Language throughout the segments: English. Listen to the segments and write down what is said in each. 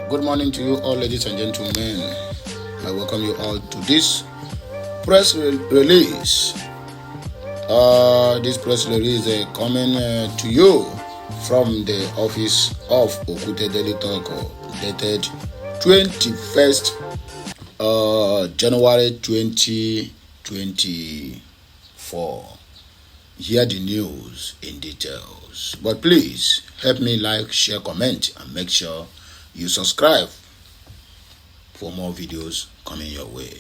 Good morning to you all, ladies and gentlemen. I welcome you all to this press release. This press release is coming to you from the office of Okute Daily Talk, dated 21st January 2024. Hear the news in details. But please help me like, share, comment, and make sure you subscribe for more videos coming your way.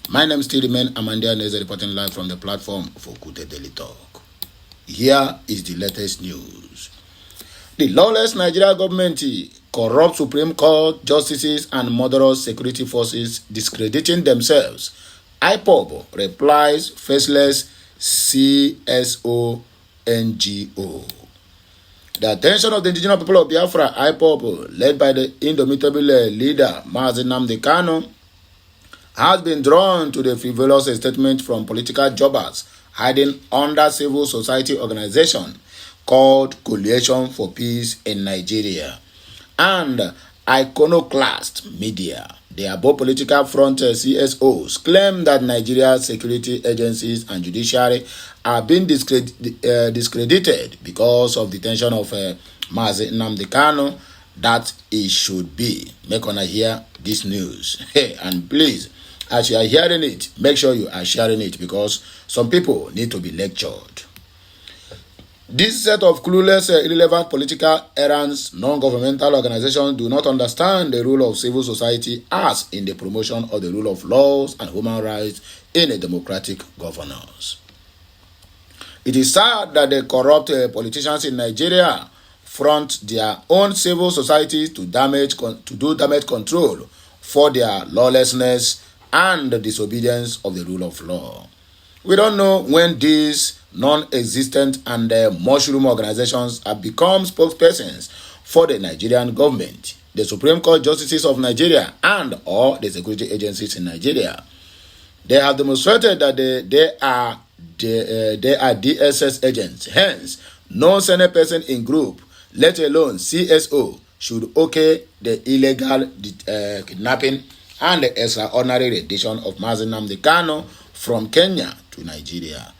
My name still remains Amandia Neze, reporting live from the platform for Okute Daily Talk. Here is the latest news. The lawless Nigeria government, corrupt Supreme Court justices and murderous security forces discrediting themselves. IPOB replies faceless CSO NGO. The attention of the indigenous people of Biafra, IPOB, led by the indomitable leader Mazi Nnamdi Kanu, has been drawn to the frivolous statement from political jobbers hiding under civil society organization called Coalition for Peace in Nigeria and iconoclast media. The above political front CSOs claim that Nigeria's security agencies and judiciary are being discredited because of the detention of Mazi Nnamdi Kanu. That it should be. Make una hear this news. Hey, and please, as you are hearing it, make sure you are sharing it because some people need to be lectured. This set of clueless, irrelevant political errands, non-governmental organizations do not understand the role of civil society as in the promotion of the rule of laws and human rights in a democratic governance. It is sad that the corrupt politicians in Nigeria front their own civil societies to do damage control for their lawlessness and the disobedience of the rule of law. We don't know when these non-existent and mushroom organizations have become spokespersons for the Nigerian government, the Supreme Court justices of Nigeria, and or the security agencies in Nigeria. They have demonstrated that they are DSS agents. Hence, no Senate person in group, let alone CSO, should okay the illegal kidnapping and the extraordinary rendition of Mazi Nnamdi Kanu from Kenya to Nigeria.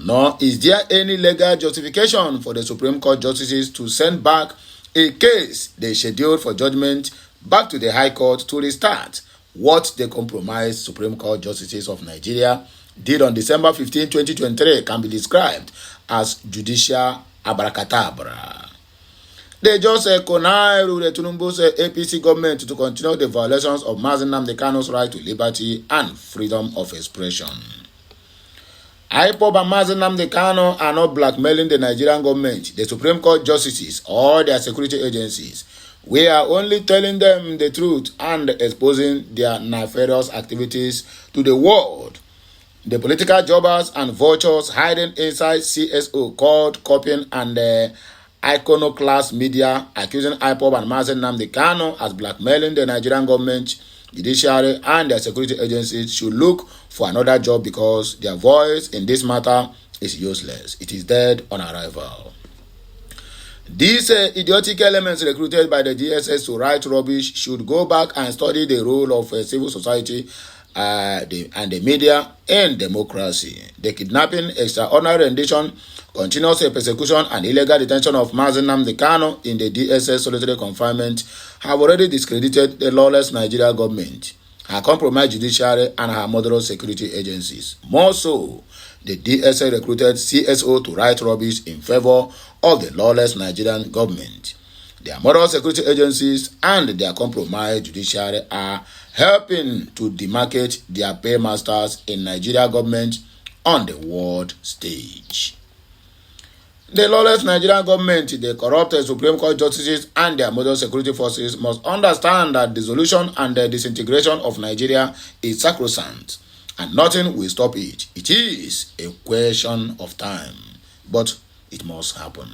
Nor is there any legal justification for the Supreme Court justices to send back a case they scheduled for judgment back to the High Court to restart what the compromised Supreme Court justices of Nigeria did on December 15, 2023 can be described as judicial abracadabra. They just connive with the Tinubu's APC government to continue the violations of Mazi Nnamdi Kanu's right to liberty and freedom of expression. IPOB and Mazi Nnamdi Kanu are not blackmailing the Nigerian government, the Supreme Court justices, or their security agencies. We are only telling them the truth and exposing their nefarious activities to the world. The political jobbers and vultures hiding inside CSO called copying and iconoclast media accusing IPOB and Mazi Nnamdi Kanu as blackmailing the Nigerian government, judiciary, and their security agencies should look for another job because their voice in this matter is useless. It is dead on arrival. These idiotic elements recruited by the DSS to write rubbish should go back and study the role of civil society and the media in democracy. The kidnapping, extraordinary rendition, continuous persecution, and illegal detention of Mazi Nnamdi Kanu in the DSS solitary confinement have already discredited the lawless Nigeria government, her compromised judiciary, and her murderous security agencies. More so, the DSS recruited CSO to write rubbish in favor of the lawless Nigerian government. Their murderous security agencies and their compromised judiciary are helping to demarcate their paymasters in Nigeria government on the world stage. The lawless Nigerian government, the corrupt Supreme Court justices, and their modern security forces must understand that dissolution and the disintegration of Nigeria is sacrosanct, and nothing will stop it. It is a question of time, but it must happen.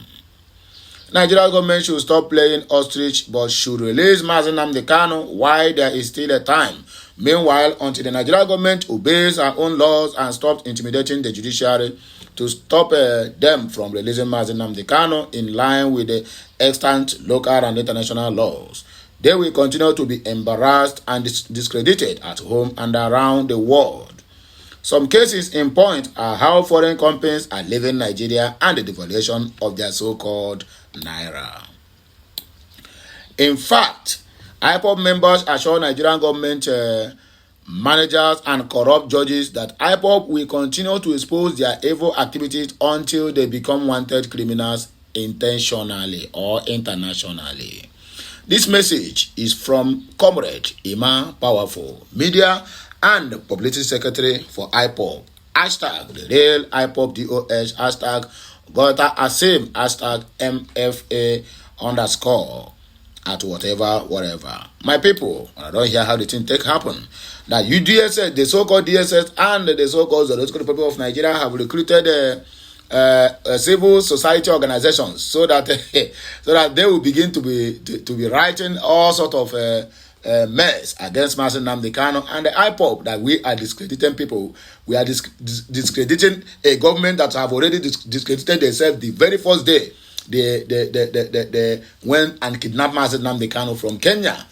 Nigeria government should stop playing ostrich but should release Mazi Nnamdi Kanu while there is still a time. Meanwhile, until the Nigeria government obeys our own laws and stops intimidating the judiciary to stop them from releasing Mazi Nnamdi Kanu in line with the extant local and international laws, they will continue to be embarrassed and discredited at home and around the world. Some cases in point are how foreign companies are leaving Nigeria and the devaluation of their so-called naira. In fact, IPOB members assure Nigerian government managers and corrupt judges that IPOB will continue to expose their evil activities until they become wanted criminals intentionally or internationally. This message is from Comrade Emma Powerful, Media and Publicity Secretary for IPOB. Hashtag the real IPOB DOS, hashtag Gota Asim, hashtag MFA _ at whatever. My people, I don't hear how the thing take happen. That DSS, the so-called DSS and the so-called Zoological People of Nigeria have recruited civil society organizations so that they will begin to be writing all sort of mess against Mazi Nnamdi Kanu and the IPOB, that we are discrediting people. We are discrediting a government that have already discredited themselves the very first day they went and kidnapped Mazi Nnamdi Kanu from Kenya.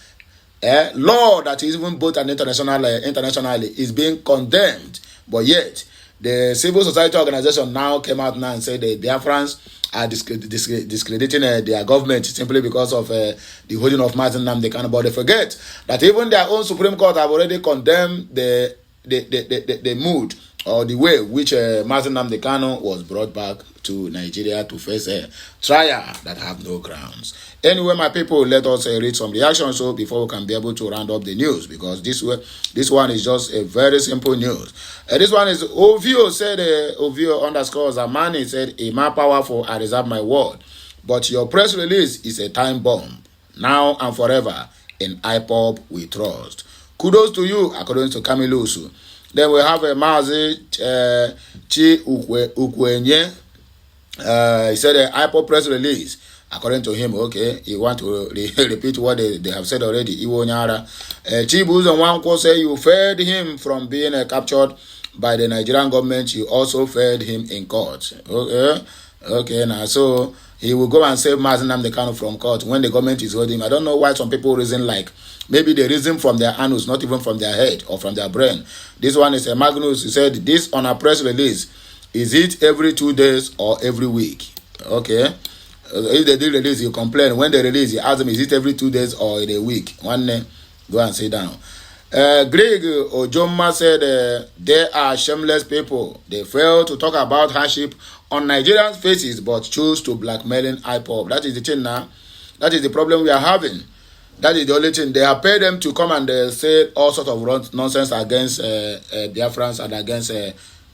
Law that is even both an internationally is being condemned, but yet the civil society organization now came out now and said the BIAFRANS are discrediting their government simply because of the holding of Mazi Nnamdi Kanu. But they forget that even their own Supreme Court have already condemned the mood or the way which Mazi Nnamdi Kanu was brought back to Nigeria to face a trial that have no grounds. Anyway, my people, let us read some reactions so before we can be able to round up the news, because this one is just a very simple news. This one is Ovio said, Ovio _ Zamani said, Emma Powerful, I reserve my word, but your press release is a time bomb. Now and forever, in IPOB we trust. Kudos to you, according to Kamilusu. Then we have a Mazi Chi Ukwenye. He said the IPOB press release. According to him, okay, he want to repeat what they have said already. Iwo Nyara. Chibuzo Nwankwo say you fed him from being captured by the Nigerian government. You also fed him in court. Okay, now so he will go and save Mazi Nnamdi Kanu from court when the government is holding him. I don't know why some people reason like maybe they reason from their anus, not even from their head or from their brain. This one is a Magnus. He said this on a press release. Is it every 2 days or every week? Okay. If they did release, you complain. When they release, you ask them, is it every 2 days or in a week? One day, go and sit down. Greg Ojoma said they are shameless people. They fail to talk about hardship on Nigerians' faces but choose to blackmailing IPOB. That is the thing now. That is the problem we are having. That is the only thing. They have paid them to come and say all sorts of nonsense against BIAFRANS and against,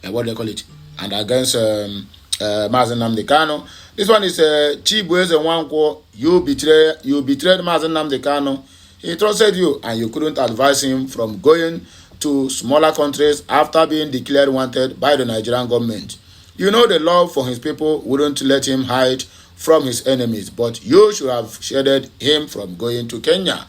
what do they call it? And against Mazi Nnamdi Kanu. This one is Chibueze Nwankwo. You betrayed Mazi Nnamdi Kanu. He trusted you and you couldn't advise him from going to smaller countries after being declared wanted by the Nigerian government. You know the love for his people wouldn't let him hide from his enemies, but you should have shielded him from going to Kenya.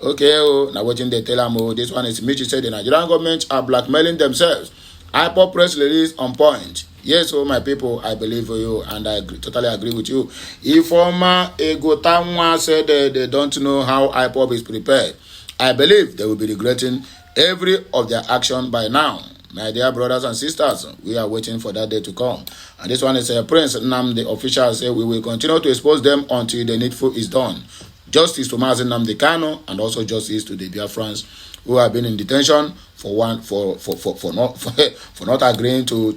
Okay, now watching the tell him, this one is Michi said the Nigerian government are blackmailing themselves. IPOB press release on point. Yes, my people, I believe you and I totally agree with you. Informer Egotamwa said they don't know how IPOB is prepared. I believe they will be regretting every of their action by now. My dear brothers and sisters, we are waiting for that day to come. And this one is Prince Nam, the official, say we will continue to expose them until the needful is done. Justice to Mazi Nnamdi Kanu and also justice to the BIAFRANS who have been in detention for not agreeing to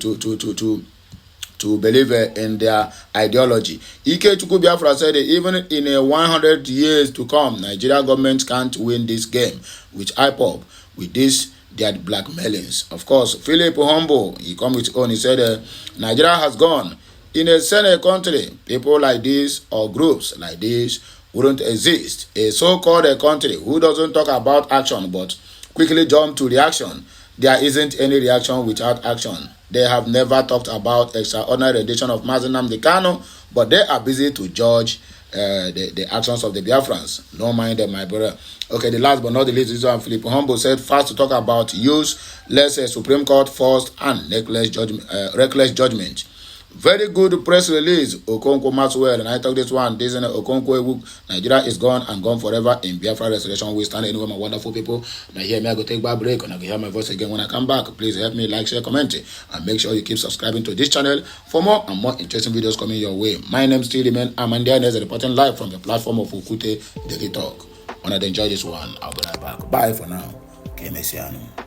believe in their ideology. Ikechukwu Biafra said that even in 100 years to come, Nigeria government can't win this game with IPOB, with this their blackmailings. Of course, Philip Humble, he come with own. He said Nigeria has gone. In a Senate country, people like this or groups like this wouldn't exist. A so-called country who doesn't talk about action but quickly jump to reaction. There isn't any reaction without action. They have never talked about extraordinary rendition of Mazi Nnamdi Kanu, but they are busy to judge the actions of the Biafrans. Don't mind them, my brother. Okay, the last but not the least, this one, Philip Humble said, first to talk about use, let's say Supreme Court first, and reckless judgment. Very good press release. Okonkwo Maxwell, and I talk this one. This is Okonkwo. Nigeria is gone and gone forever. In Biafra restoration, we stand anywhere, my wonderful people. Now hear me, I go take back break, and I can hear my voice again when I come back. Please help me like, share, comment, and make sure you keep subscribing to this channel for more and more interesting videos coming your way. My name still remains Amandia Nez, reporting live from the platform of Ukute Daily Talk. When I enjoy this one, I'll be right back. Bye for now. Okay, Messiano.